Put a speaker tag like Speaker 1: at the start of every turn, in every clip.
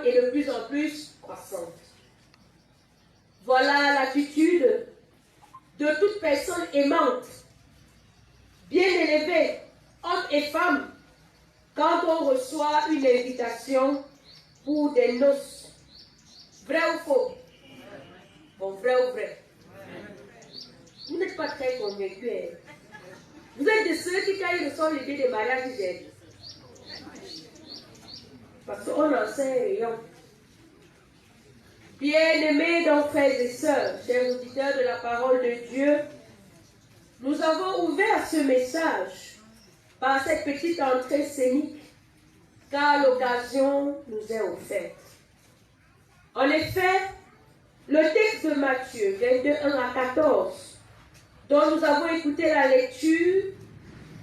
Speaker 1: croissante et de plus en plus croissante. Voilà l'attitude de toute personne aimante, bien élevée, hommes et femmes, quand on reçoit une invitation pour des noces. Vrai ou faux? Bon, vrai ou vrai? Vous n'êtes pas très convaincus. Hein? Vous êtes de ceux qui, quand ils reçoivent l'idée des mariages, ils aident. Parce qu'on en sait rien. Bien-aimés, donc, frères et sœurs, chers auditeurs de la parole de Dieu, nous avons ouvert ce message par cette petite entrée scénique, car l'occasion nous est offerte. En effet, le texte de Matthieu 22, 1 à 14, dont nous avons écouté la lecture,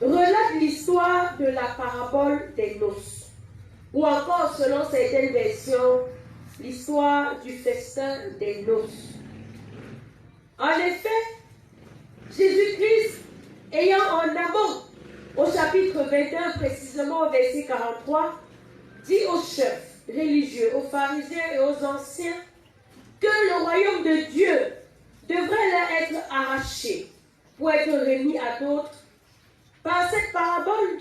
Speaker 1: relate l'histoire de la parabole des noces, ou encore, selon certaines versions, l'histoire du festin des noces. En effet, Jésus-Christ, ayant en amont, au chapitre 21, précisément au verset 43, dit aux chefs religieux, aux pharisiens et aux anciens que le royaume de Dieu devrait leur être arraché pour être remis à d'autres. Par cette parabole,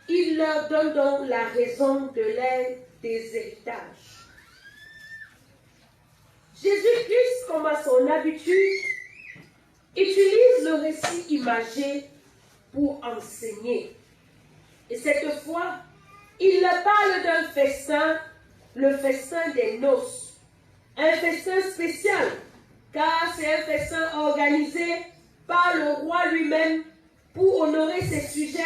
Speaker 1: il leur donne donc la raison de leur déshéritage. Jésus-Christ, comme à son habitude, utilise le récit imagé pour enseigner. Et cette fois, il leur parle d'un festin, le festin des noces. Un festin spécial, car c'est un festin organisé par le roi lui-même pour honorer ses sujets,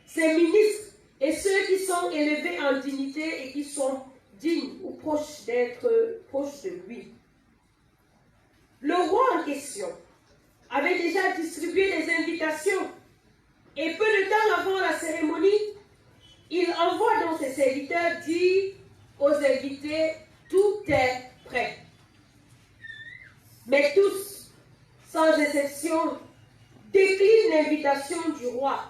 Speaker 1: ses ministres et ceux qui sont élevés en dignité et qui sont dignes ou proches d'être proches de lui. Le roi en question avait déjà distribué les invitations et peu de temps avant la cérémonie, il envoie donc ses serviteurs dire aux invités « Tout est prêt ». Mais tous, sans exception, déclinent l'invitation du roi,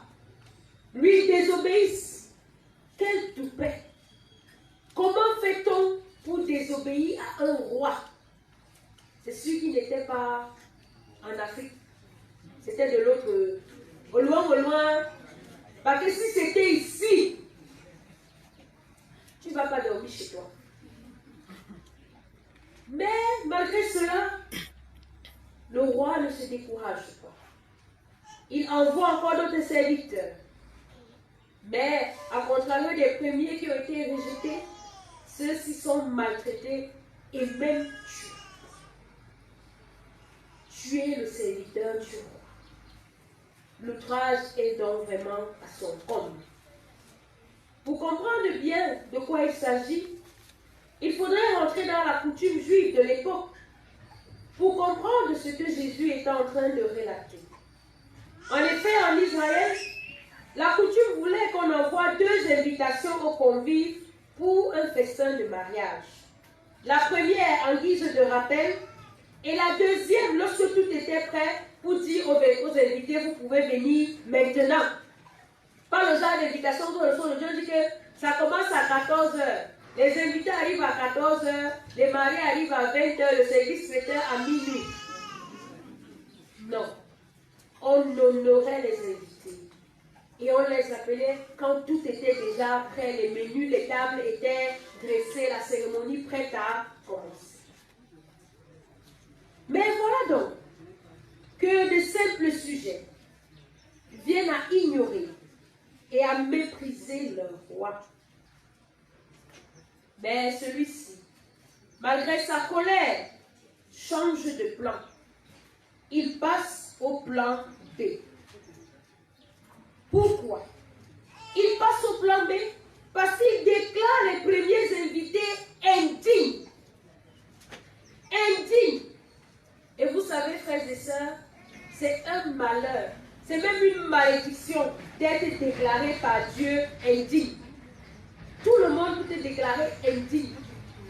Speaker 1: lui désobéissent. Quel toupet! Comment fait-on pour désobéir à un roi? C'est sûr qu'il n'était pas en Afrique. C'était de l'autre, au loin. Parce que si c'était ici, tu ne vas pas dormir chez toi. Mais malgré cela, le roi ne se décourage pas. Il envoie encore d'autres serviteurs. Mais à contrario des premiers qui ont été rejetés, ceux-ci sont maltraités et même tués. Tuer le serviteur du roi. L'outrage est donc vraiment à son comble. Pour comprendre bien de quoi il s'agit, il faudrait rentrer dans la coutume juive de l'époque pour comprendre ce que Jésus est en train de relater. En effet, en Israël, la coutume voulait qu'on envoie 2 invitations aux convives pour un festin de mariage. La première en guise de rappel et la deuxième lorsque tout était prêt pour dire aux invités, vous pouvez venir maintenant. Pas le genre d'invitation que le son de Dieu dit que ça commence à 14 h. Les invités arrivent à 14 h, les mariés arrivent à 20 h, le service était à minuit. Non. On honorait les invités. Et on les appelait quand tout était déjà prêt, les menus, les tables étaient dressées, la cérémonie prête à commencer. Mais voilà donc que de simples sujets viennent à ignorer et à mépriser leur roi. Mais celui-ci, malgré sa colère, change de plan. Il passe au plan B. Pourquoi? Il passe au plan B parce qu'il déclare les premiers invités indignes. Indignes. Et vous savez, frères et sœurs, c'est un malheur. C'est même une malédiction d'être déclaré par Dieu indigne. Tout le monde peut te déclarer indigne.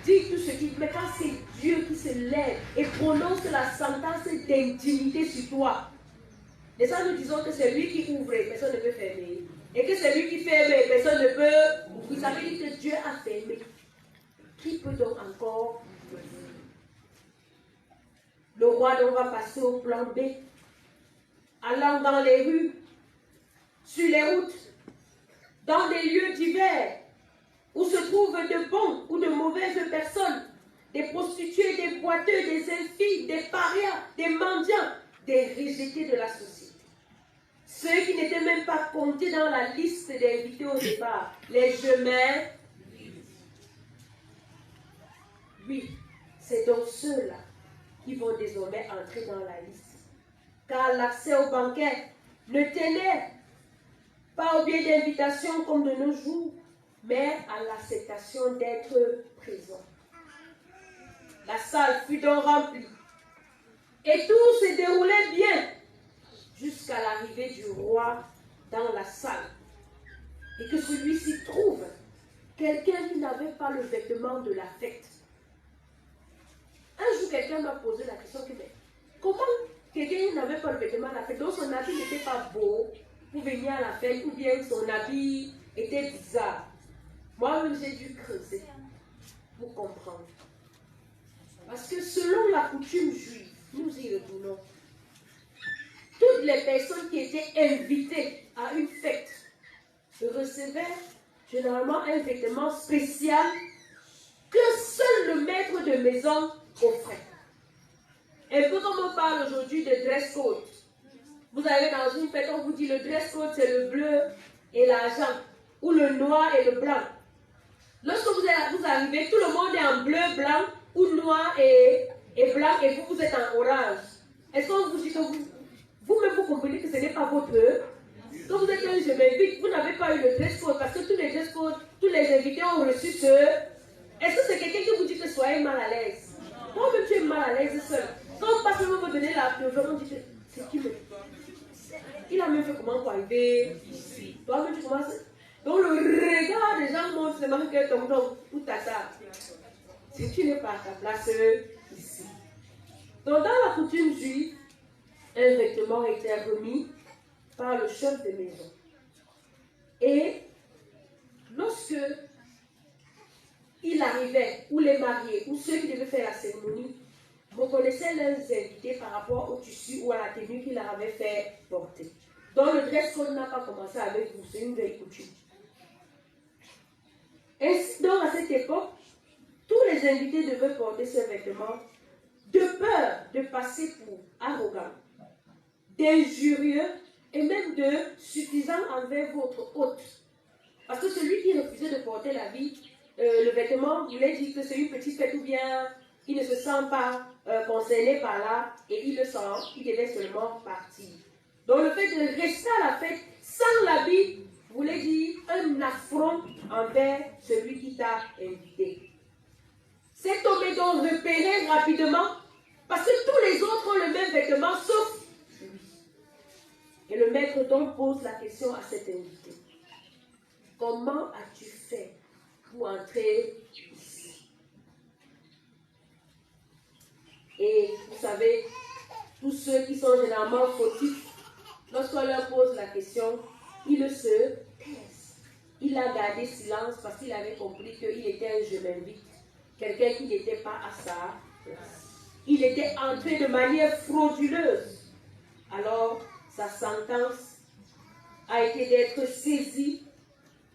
Speaker 1: Dis tout ce qu'il mais quand c'est Dieu qui se lève et prononce la sentence d'indignité sur toi, les gens nous disons que c'est lui qui ouvre et personne ne peut fermer. Et que c'est lui qui ferme et personne ne peut ouvrir. Ça veut dire que Dieu a fermé. qui peut donc encore le faire? Le roi donc va passer au plan B, allant dans les rues, sur les routes, dans des lieux divers, où se trouvent de bons ou de mauvaises personnes, des prostituées, des boiteux, des infidèles, des parias, des mendiants, des rejetés de la société. Ceux qui n'étaient même pas comptés dans la liste des invités au départ, les gemelles. Oui, c'est donc ceux-là qui vont désormais entrer dans la liste. Car l'accès au banquet ne tenait pas au biais d'invitation comme de nos jours, mais à l'acceptation d'être présent. La salle fut donc remplie. Et tout se déroulait bien jusqu'à l'arrivée du roi dans la salle. Et que celui-ci trouve quelqu'un qui n'avait pas le vêtement de la fête. Un jour, quelqu'un m'a posé la question, mais comment quelqu'un n'avait pas le vêtement de la fête, donc son habit n'était pas beau pour venir à la fête, ou bien son habit était bizarre. Moi-même, j'ai dû creuser pour comprendre. Parce que selon la coutume juive, nous y retournons, toutes les personnes qui étaient invitées à une fête recevaient généralement un vêtement spécial que seul le maître de maison offrait. Un peu comme on parle aujourd'hui de dress code. Vous avez dans une fête, on vous dit le dress code c'est le bleu et l'argent, ou le noir et le blanc. Lorsque vous arrivez, tout le monde est en bleu, blanc, ou noir et blanc, et vous êtes en orange. Est-ce qu'on vous dit que vous-même vous comprenez que ce n'est pas votre œuvre? Quand vous êtes un je m'invite, vous n'avez pas eu le dress code, parce que tous les dress codes, tous les invités ont reçu ce. Est-ce que c'est quelqu'un qui vous dit que soyez mal à l'aise? Toi-même tu es mal à l'aise seul. Quand on passe, on vous donner la pleuve, on dit c'est qui me. Il a même fait comment pour arriver ici. Toi-même tu commences. Donc le regard des gens montre seulement que ton nom ou ta table. Si tu n'es pas à ta place ici. Donc dans la coutume juive, un vêtement était remis par le chef de maison. Et lorsque il arrivait, ou les mariés, ou ceux qui devaient faire la cérémonie, reconnaissaient leurs invités par rapport au tissu ou à la tenue qu'il leur avait fait porter. Donc le dress code n'a pas commencé avec vous, c'est une vieille coutume. Ainsi donc à cette époque, tous les invités devaient porter ce vêtement de peur de passer pour arrogants, d'injurieux et même de suffisants envers votre hôte. Parce que celui qui refusait de porter le vêtement voulait dire que c'est une petite fête ou bien il ne se sent pas concerné par là et il devait seulement partir. Donc le fait de rester à la fête sans l'habit voulait dire un affront envers celui qui t'a invité. Cet homme est donc repéré rapidement parce que tous les autres ont le même vêtement sauf lui. Et le maître donc pose la question à cet invité. Comment as-tu fait pour entrer ici? Et vous savez, tous ceux qui sont généralement fautifs, lorsqu'on leur pose la question, ils se taisent. Il a gardé silence parce qu'il avait compris qu'il était un je m'invite, quelqu'un qui n'était pas à sa place. Il était entré de manière frauduleuse. Alors, sa sentence a été d'être saisi,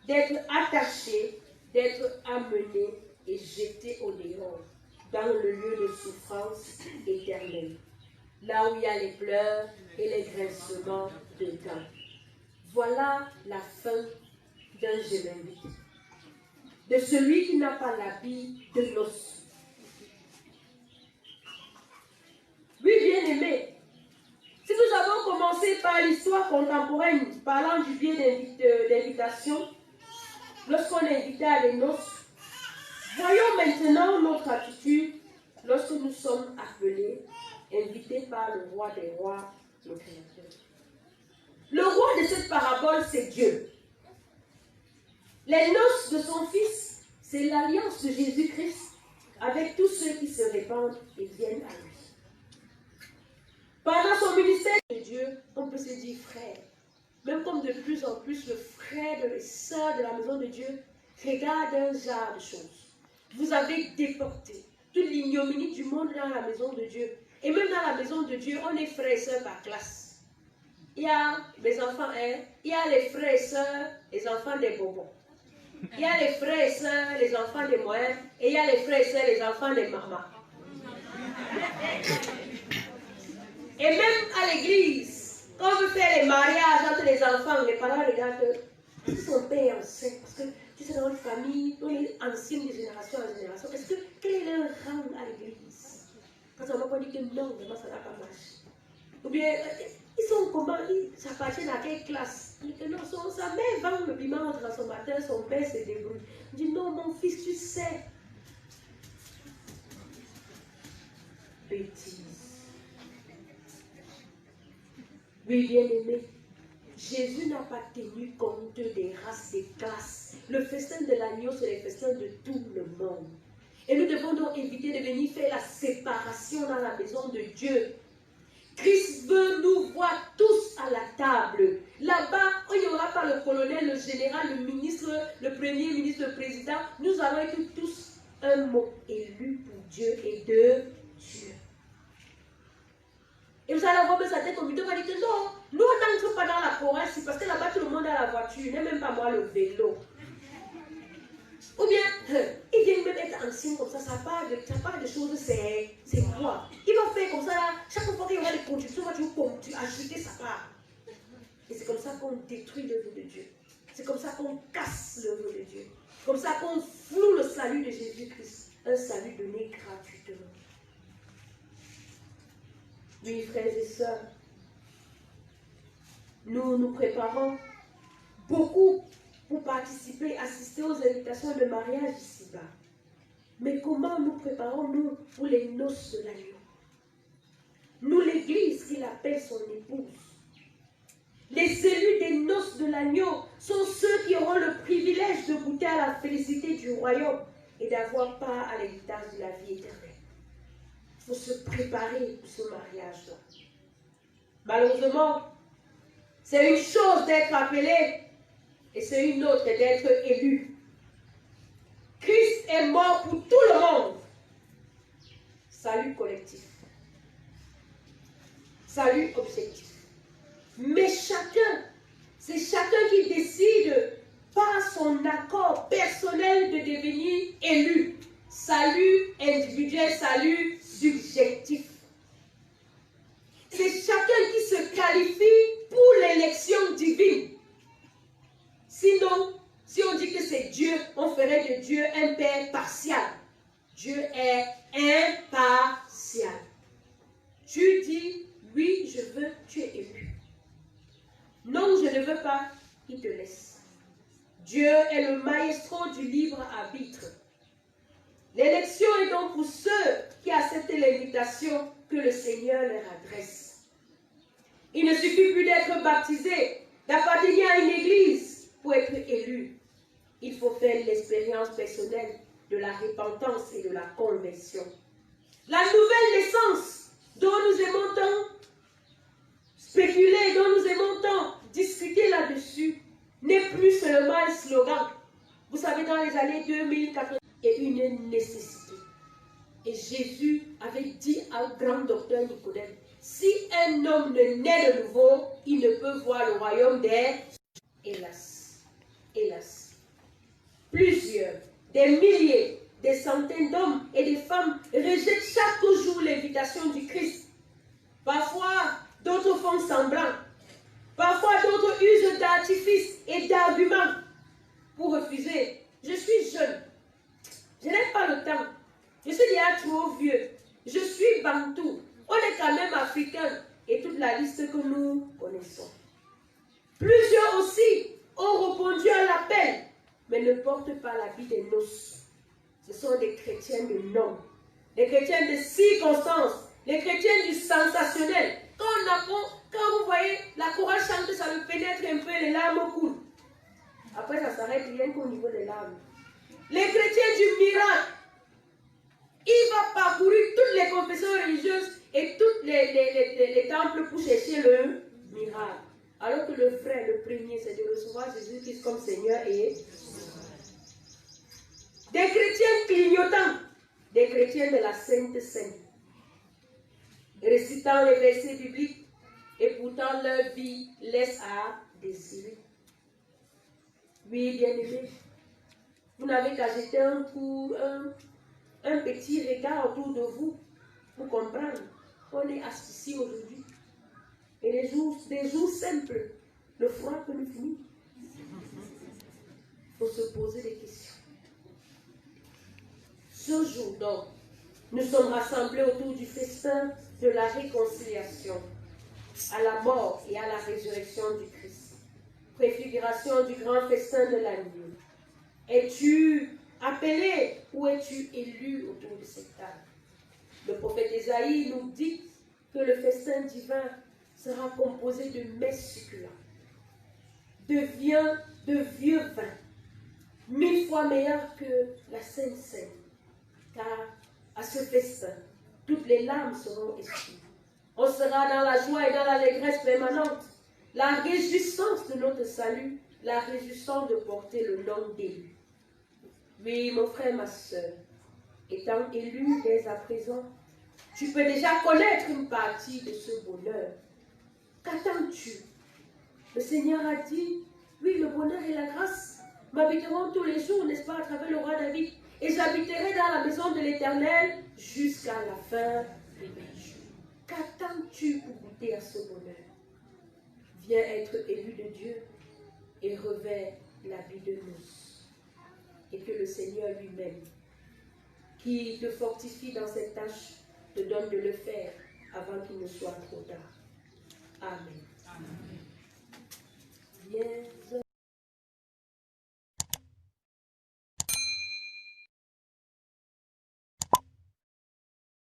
Speaker 1: d'être attaché, d'être amené et jeté au dehors, dans le lieu de souffrance éternelle, là où il y a les pleurs et les grincements de dents. Voilà la fin d'un je m'invite, de celui qui n'a pas l'habit de noces. Oui, bien-aimé, si nous avons commencé par l'histoire contemporaine, parlant du biais d'invitation, lorsqu'on est invité à les noces, voyons maintenant notre attitude lorsque nous sommes appelés, invités par le roi des rois, le Créateur. Le roi de cette parabole, c'est Dieu. Les noces de son Fils, c'est l'alliance de Jésus-Christ avec tous ceux qui se répandent et viennent à lui. Pendant son ministère de Dieu, on peut se dire frère. Même comme de plus en plus le frère et les sœurs de la maison de Dieu regardent un genre de choses. vous avez déporté toute l'ignominie du monde dans la maison de Dieu. Et même dans la maison de Dieu, on est frères et sœurs par classe. Il y a les enfants, il y a les frères et sœurs, les enfants des bonbons. Il y a les frères et sœurs, les enfants des moyens. Et il y a les frères et sœurs, les enfants des mamans. Et même à l'église, quand on veut faire les mariages entre les enfants, les parents regardent son père sait, parce que tu sais, dans une famille, on est ancienne de génération en génération. Quel est leur rang à l'église? Quand on va dire que non, vraiment ça n'a pas marché. Ou bien, ils sont comment? Ils appartiennent à quelle classe? Ils disent non, sa mère vend le piment au transformateur, son père se débrouille. Il dit non, mon fils, tu sais. Bêtise. Oui, bien aimé, Jésus n'a pas tenu compte des races, des classes. Le festin de l'agneau, c'est le festin de tout le monde. Et nous devons donc éviter de venir faire la séparation dans la maison de Dieu. Christ veut nous voir tous à la table. Là-bas, il n'y aura pas le colonel, le général, le ministre, le premier ministre, le président. Nous allons être tous un mot élu pour Dieu et de Dieu. Et vous allez avoir sa tête au milieu, vous allez dire que non, nous on n'entre pas dans la chorale, c'est parce que là-bas tout le monde a la voiture, n'est même pas moi le vélo. Ou bien, il vient même être ancien comme ça parle de choses, c'est quoi? Il va faire comme ça, là, chaque fois qu'il y aura des conditions, tu vas ajouter sa part. Et c'est comme ça qu'on détruit l'œuvre de Dieu. C'est comme ça qu'on casse l'œuvre de Dieu. C'est comme ça qu'on floue le salut de Jésus-Christ. Un salut donné gratuitement. Oui, frères et sœurs, nous nous préparons beaucoup pour participer, assister aux invitations de mariage ici-bas. Mais comment nous préparons-nous pour les noces de l'agneau? Nous, l'Église, qu'il appelle son épouse. Les élus des noces de l'agneau sont ceux qui auront le privilège de goûter à la félicité du royaume et d'avoir part à l'héritage de la vie éternelle. Il faut se préparer pour ce mariage-là. Malheureusement, c'est une chose d'être appelé et c'est une autre d'être élu. Christ est mort pour tout le monde. Salut collectif. Salut objectif. Mais chacun, c'est chacun qui décide par son accord personnel de devenir élu. Salut individuel, salut subjectif. C'est chacun qui se qualifie pour l'élection divine. Sinon, si on dit que c'est Dieu, on ferait de Dieu un père partial. Dieu est impartial. Tu dis, oui, je veux, tu es élu. Non, je ne veux pas, il te laisse. Dieu est le maestro du libre arbitre. L'élection est donc pour ceux qui acceptent l'invitation que le Seigneur leur adresse. Il ne suffit plus d'être baptisé, d'appartenir à une église pour être élu. Il faut faire l'expérience personnelle de la repentance et de la conversion. La nouvelle naissance dont nous aimons tant spéculer, dont nous aimons tant discuter là-dessus, n'est plus seulement un slogan. Vous savez, dans les années 2080, est une nécessité. Et Jésus avait dit au grand docteur Nicodème, si un homme ne naît de nouveau, il ne peut voir le royaume des... Hélas, hélas. Plusieurs, des milliers, des centaines d'hommes et de femmes rejettent chaque jour l'invitation du Christ. Parfois, d'autres font semblant. Parfois, d'autres usent d'artifices et d'arguments pour refuser. Je suis jeune. Je n'ai pas le temps. Je suis déjà trop vieux. Je suis bantou. On est quand même africain. Et toute la liste que nous connaissons. Plusieurs aussi ont répondu à l'appel, mais ne portent pas l'habit des noces. Ce sont des chrétiens de nom. Des chrétiens de circonstance. Les chrétiens du sensationnel. Quand vous voyez la chorale chante, ça me pénètre un peu, les larmes coulent. Après, ça s'arrête rien qu'au niveau des larmes. Les chrétiens du miracle. Il va parcourir toutes les confessions religieuses et tous les temples pour chercher le miracle. Alors que le vrai, le premier, c'est de recevoir Jésus-Christ comme Seigneur et... Des chrétiens clignotants, des chrétiens de la Sainte Seine, récitant les versets bibliques, et pourtant leur vie laisse à désirer. Oui, bien-aimés, vous n'avez qu'à jeter un petit regard autour de vous pour comprendre qu'on est assis ici aujourd'hui. Et des jours simples, le froid peut nous finir. Il faut se poser des questions. Ce jour donc, nous sommes rassemblés autour du festin de la réconciliation, à la mort et à la résurrection du Christ. Préfiguration du grand festin de l'agneau. Es-tu appelé ou es-tu élu autour de cette table? Le prophète Ésaïe nous dit que le festin divin sera composé de mets succulents, de vieux vin, 1000 fois meilleur que la Sainte Seine. Car à ce festin, toutes les larmes seront essuies. On sera dans la joie et dans l'allégresse permanente. La réjouissance de notre salut, la réjouissance de porter le nom d'élu. Oui, mon frère, ma soeur, étant élu dès à présent, tu peux déjà connaître une partie de ce bonheur. Qu'attends-tu? Le Seigneur a dit, oui, le bonheur et la grâce m'habiteront tous les jours, n'est-ce pas, à travers le roi David, et j'habiterai dans la maison de l'Éternel jusqu'à la fin de mes jours. Qu'attends-tu pour goûter à ce bonheur? Viens être élu de Dieu et revêt l'habit de noces. Et que le Seigneur lui-même, qui te fortifie dans cette tâche, te donne de le faire avant qu'il ne soit trop tard. Amen. Amen. Viens.